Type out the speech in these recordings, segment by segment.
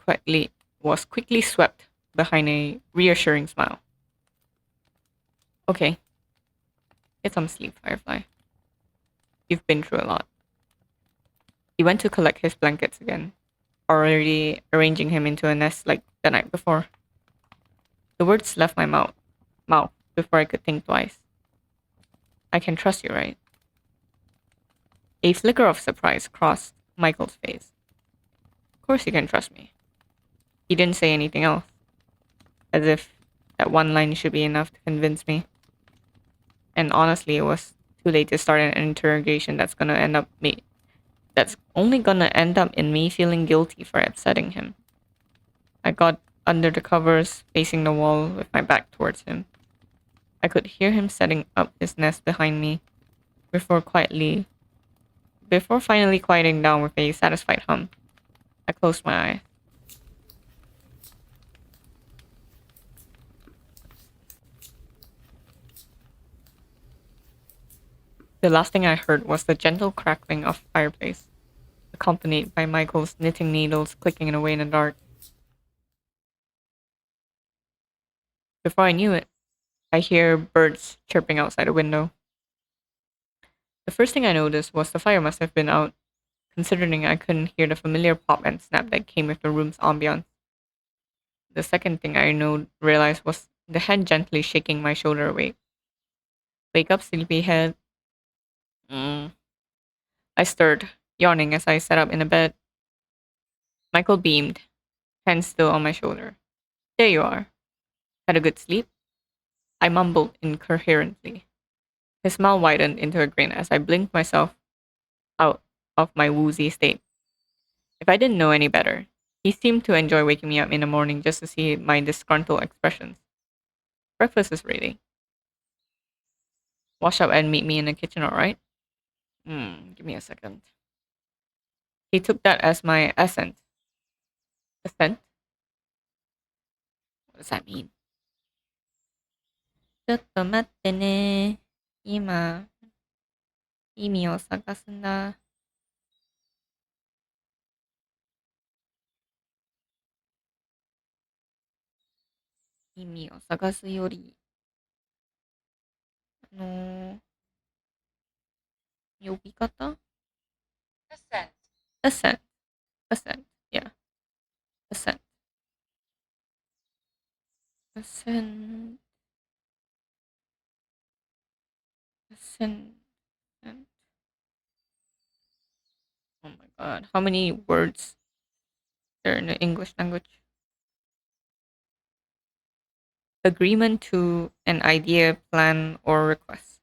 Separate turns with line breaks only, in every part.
quickly swept behind a reassuring smile. Okay, get some sleep, Firefly. You've been through a lot. He went to collect his blankets again, already arranging him into a nest like the night before. The words left my mouth before I could think twice. I can trust you, right? A flicker of surprise crossed Michael's face. Of course you can trust me. He didn't say anything else, as if that one line should be enough to convince me. And honestly, it was too late to start an interrogation that's only gonna end up in me feeling guilty for upsetting him. I got under the covers, facing the wall with my back towards him. I could hear him setting up his nest behind me before quietly before finally quieting down with a satisfied hum. I closed my eyes. The last thing I heard was the gentle crackling of the fireplace, accompanied by Michael's knitting needles clicking away in the dark. Before I knew it, I hear birds chirping outside the window. The first thing I noticed was the fire must have been out, considering I couldn't hear the familiar pop and snap that came with the room's ambiance. The second thing I realized was the hand gently shaking my shoulder awake. Wake up, sleepyhead. Mm. I stirred, yawning as I sat up in the bed. Michael beamed, hand still on my shoulder. There you are. Had a good sleep? I mumbled incoherently. His smile widened into a grin as I blinked myself out of my woozy state. If I didn't know any better, he seemed to enjoy waking me up in the morning just to see my disgruntled expressions. Breakfast is ready. Wash up and meet me in the kitchen, alright? Give me a second. He took that as my assent. Assent? What does that mean? ちょっと待ってね。今、意味を探すんだ。意味を探すより、あの呼び方 ?assent. Assent. Assent. Yeah. Assent. Assent. Assent. Oh my god. How many words there in the English language? Agreement to an idea, plan, or request.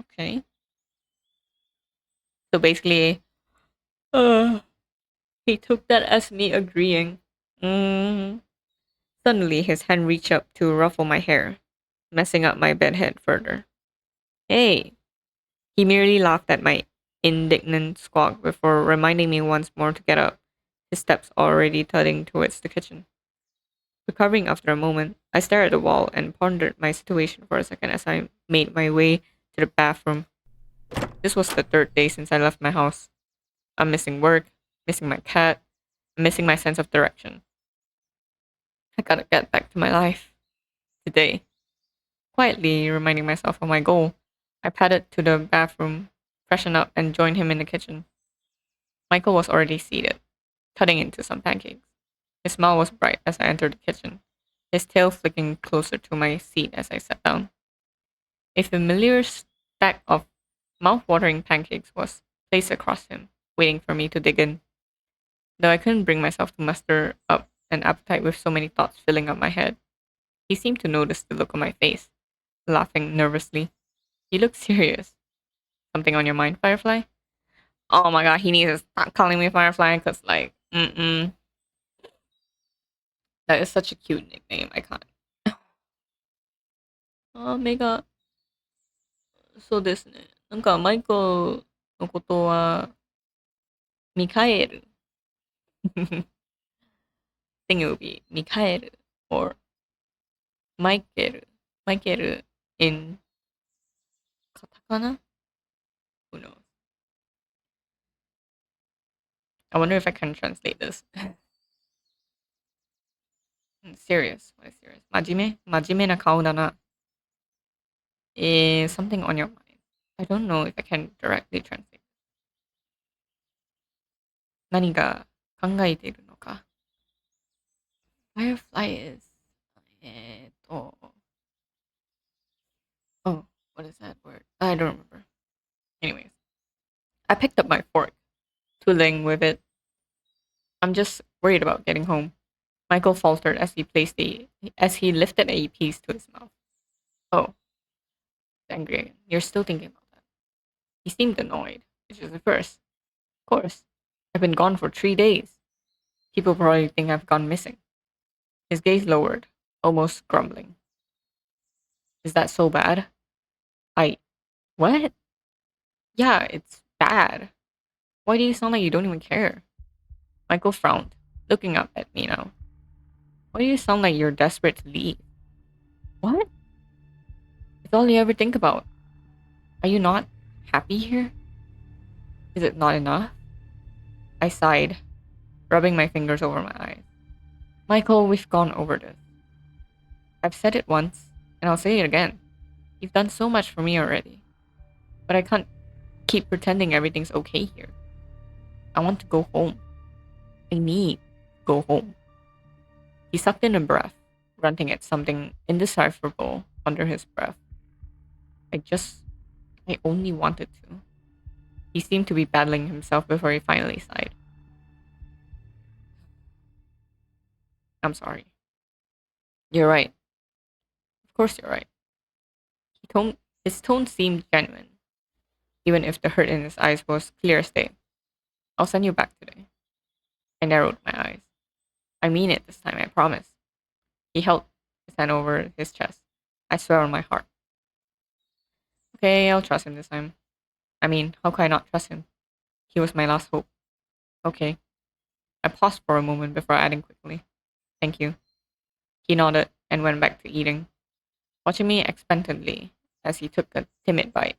Okay. So basically, uh, he took that as me agreeing. Mm. Suddenly, his hand reached up to ruffle my hair, messing up my bedhead further. Hey! He merely laughed at my indignant squawk before reminding me once more to get up, his steps already thudding towards the kitchen. Recovering after a moment, I stared at the wall and pondered my situation for a second as I made my way to the bathroom. This was the third day since I left my house. I'm missing work, missing my cat, and missing my sense of direction. I gotta get back to my life. Today. Quietly reminding myself of my goal, I padded to the bathroom, freshened up, and joined him in the kitchen. Michael was already seated, cutting into some pancakes. His smile was bright as I entered the kitchen, his tail flicking closer to my seat as I sat down. A familiar stack of mouth-watering pancakes was placed across him, waiting for me to dig in. Though I couldn't bring myself to muster up an appetite with so many thoughts filling up my head, he seemed to notice the look on my face, laughing nervously. You look serious. Something on your mind, Firefly? Oh my god, he needs to stop calling me Firefly because, like, that is such a cute nickname. I can't. あ、目が、そうですね。なんか、マイクのことは、ミカエル。think it would be Mikael or Michael. Michael in katakana? Who knows? I wonder if I can translate this. Serious. What is serious? Majime? Majime na kao da na. Is something on your mind. I don't know if I can directly translate. 何が考えているのか Firefly is oh, what is that word? I don't remember. Anyways, I picked up my fork, twiddling with it. I'm just worried about getting home. Michael faltered as he lifted a piece to his mouth. Oh, angry again. You're still thinking about that. He seemed annoyed, which is the first. Of course. I've been gone for 3 days. People probably think I've gone missing. His gaze lowered, almost grumbling. Is that so bad? I. What? Yeah, it's bad. Why do you sound like you don't even care? Michael frowned, looking up at me now. Why do you sound like you're desperate to leave? What? It's all you ever think about. Are you not happy here? Is it not enough? I sighed, rubbing my fingers over my eyes. Michael, we've gone over this. I've said it once, and I'll say it again. You've done so much for me already. But I can't keep pretending everything's okay here. I want to go home. I need to go home. He sucked in a breath, grunting at something indecipherable under his breath. I only wanted to. He seemed to be battling himself before he finally sighed. I'm sorry. You're right. Of course you're right. His tone seemed genuine, even if the hurt in his eyes was clear as day. I'll send you back today. I narrowed my eyes. I mean it this time, I promise. He held his hand over his chest. I swear on my heart. Okay, I'll trust him this time. I mean, how could I not trust him? He was my last hope. Okay. I paused for a moment before adding quickly. Thank you. He nodded and went back to eating, watching me expectantly as he took a timid bite.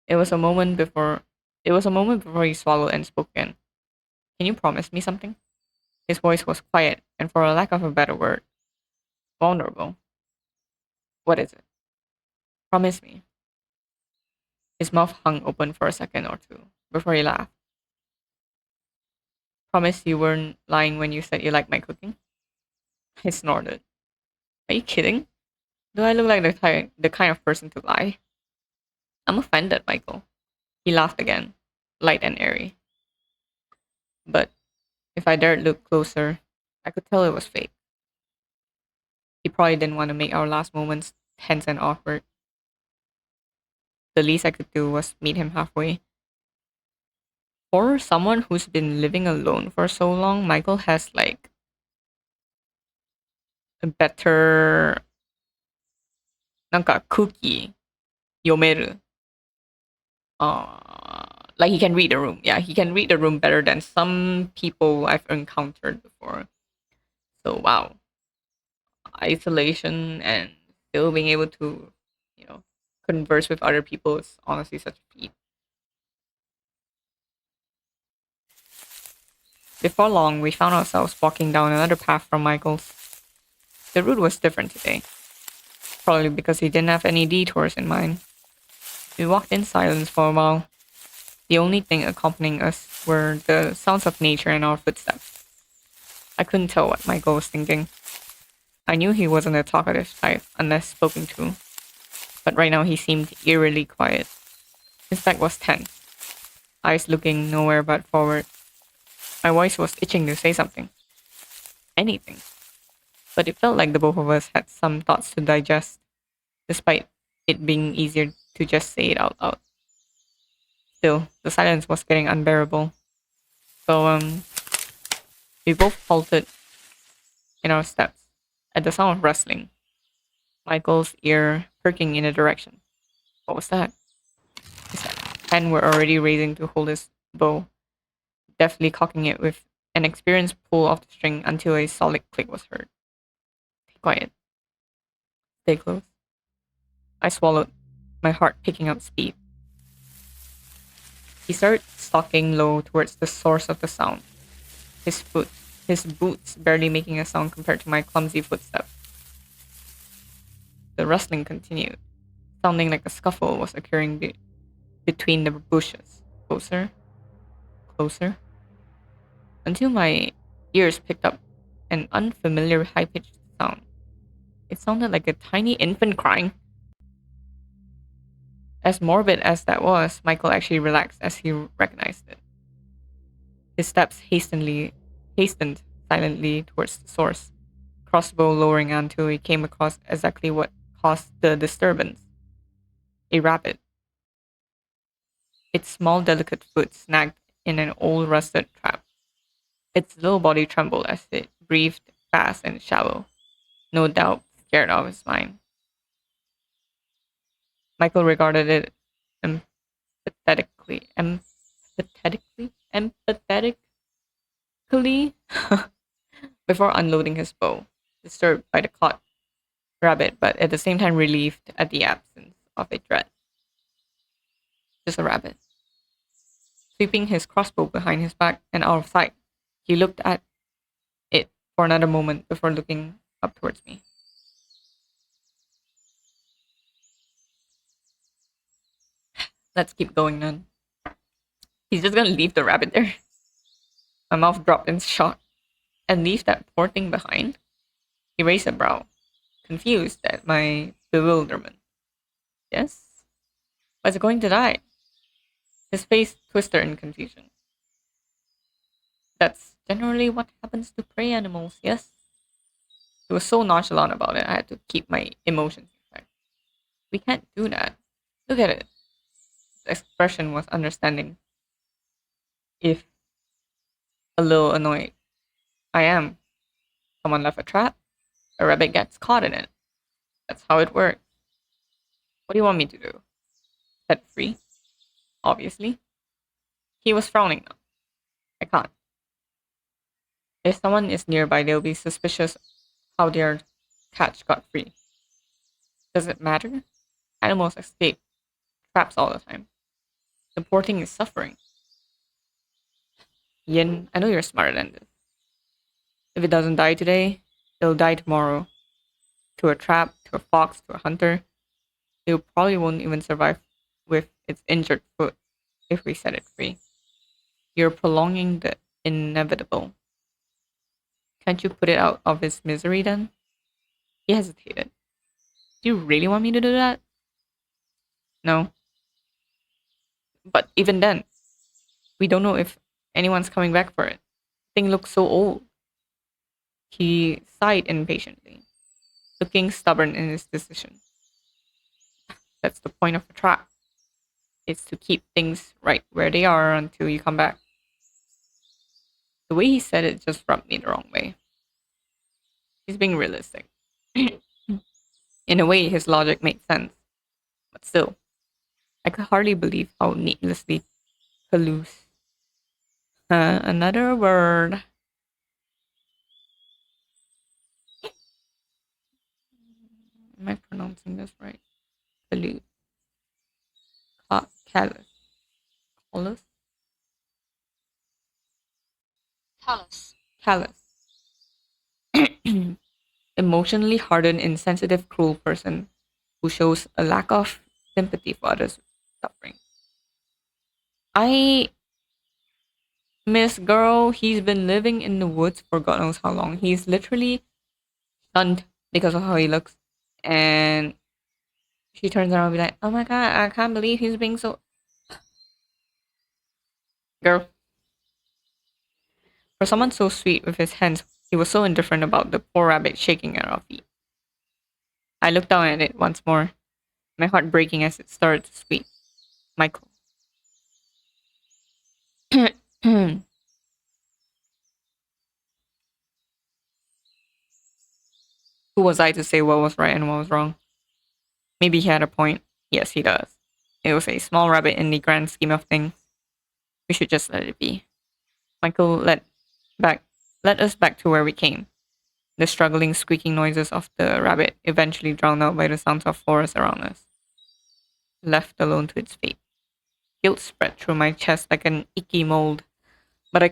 It was a moment before he swallowed and spoke again. Can you promise me something? His voice was quiet and, for a lack of a better word, vulnerable. What is it? Promise me. His mouth hung open for a second or two before he laughed. Promise you weren't lying when you said you liked my cooking? I snorted. Are you kidding? Do I look like the kind of person to lie? I'm offended, Michael. He laughed again, light and airy. But if I dared look closer, I could tell it was fake. He probably didn't want to make our last moments tense and awkward. The least I could do was meet him halfway. For someone who's been living alone for so long, Michael has like a better なんか空気読める like he can read the room. Yeah, he can read the room better than some people I've encountered before. So wow, isolation and still being able to, you know, converse with other people is honestly such a feat. Before long, we found ourselves walking down another path from Michael's. The route was different today, probably because he didn't have any detours in mind. We walked in silence for a while. The only thing accompanying us were the sounds of nature and our footsteps. I couldn't tell what Michael was thinking. I knew he wasn't a talkative type unless spoken to, but right now he seemed eerily quiet. His back was tense, eyes looking nowhere but forward. My voice was itching to say something. Anything. But it felt like the both of us had some thoughts to digest, despite it being easier to just say it out loud. Still, the silence was getting unbearable. So, we both halted in our steps at the sound of rustling, Michael's ear perking in a direction. What was that? His hand were already raising to hold his bow, deftly cocking it with an experienced pull of the string until a solid click was heard. Stay quiet. Stay close. I swallowed, my heart picking up speed. He started stalking low towards the source of the sound, his foot, his boots barely making a sound compared to my clumsy footsteps. The rustling continued, sounding like a scuffle was occurring between the bushes. Closer, closer, until my ears picked up an unfamiliar high pitched sound. It sounded like a tiny infant crying. As morbid as that was, Michael actually relaxed as he recognized it. His steps hastened silently towards the source, crossbow lowering until he came across exactly what caused the disturbance. A rabbit. Its small, delicate foot snagged in an old rusted trap. Its little body trembled as it breathed fast and shallow, no doubt scared out of his mind. Michael regarded it empathetically, empathetically before unloading his bow, disturbed by the caught rabbit, but at the same time relieved at the absence of a threat. Just a rabbit. Sweeping his crossbow behind his back and out of sight, he looked at it for another moment before looking up towards me. Let's keep going then. He's just gonna leave the rabbit there. My mouth dropped in shock. And leave that poor thing behind? He raised a brow, confused at my bewilderment. Yes? Was it going to die? His face twisted in confusion. That's generally what happens to prey animals, yes? He was so nonchalant about it, I had to keep my emotions in check. We can't do that. Look at it. His expression was understanding, if a little annoyed. I am. Someone left a trap, a rabbit gets caught in it. That's how it works. What do you want me to do? Set it free? Obviously. He was frowning now. I can't. If someone is nearby, they'll be suspicious how their catch got free. Does it matter? Animals escape traps all the time. The poor thing is suffering. Yin, I know you're smarter than this. If it doesn't die today, it'll die tomorrow. To a trap, to a fox, to a hunter. It probably won't even survive with its injured foot if we set it free. You're prolonging the inevitable. Can't you put it out of its misery then? He hesitated. Do you really want me to do that? No. But even then, we don't know if anyone's coming back for it. Thing looks so old. He sighed impatiently, looking stubborn in his decision. That's the point of a trap. It's to keep things right where they are until you come back. The way he said it just rubbed me the wrong way. He's being realistic. In a way, his logic made sense. But still, I could hardly believe how needlessly callous. Another word. Am I pronouncing this right? Callous. Callous. Callous?
Callous.
Callous. Emotionally hardened, insensitive, cruel person who shows a lack of sympathy for others' suffering. I miss girl, he's been living in the woods for God knows how long. He's literally stunned because of how he looks. And she turns around and be like, oh my god, I can't believe he's being so girl. For someone so sweet with his hands, he was so indifferent about the poor rabbit shaking at our feet. I looked down at it once more, my heart breaking as it started to squeak. Michael. Who was I to say what was right and what was wrong? Maybe he had a point. Yes, he does. It was a small rabbit in the grand scheme of things. We should just let it be. Michael back led us back to where we came. The struggling, squeaking noises of the rabbit eventually drowned out by the sounds of forest around us. Left alone to its fate. Guilt spread through my chest like an icky mold.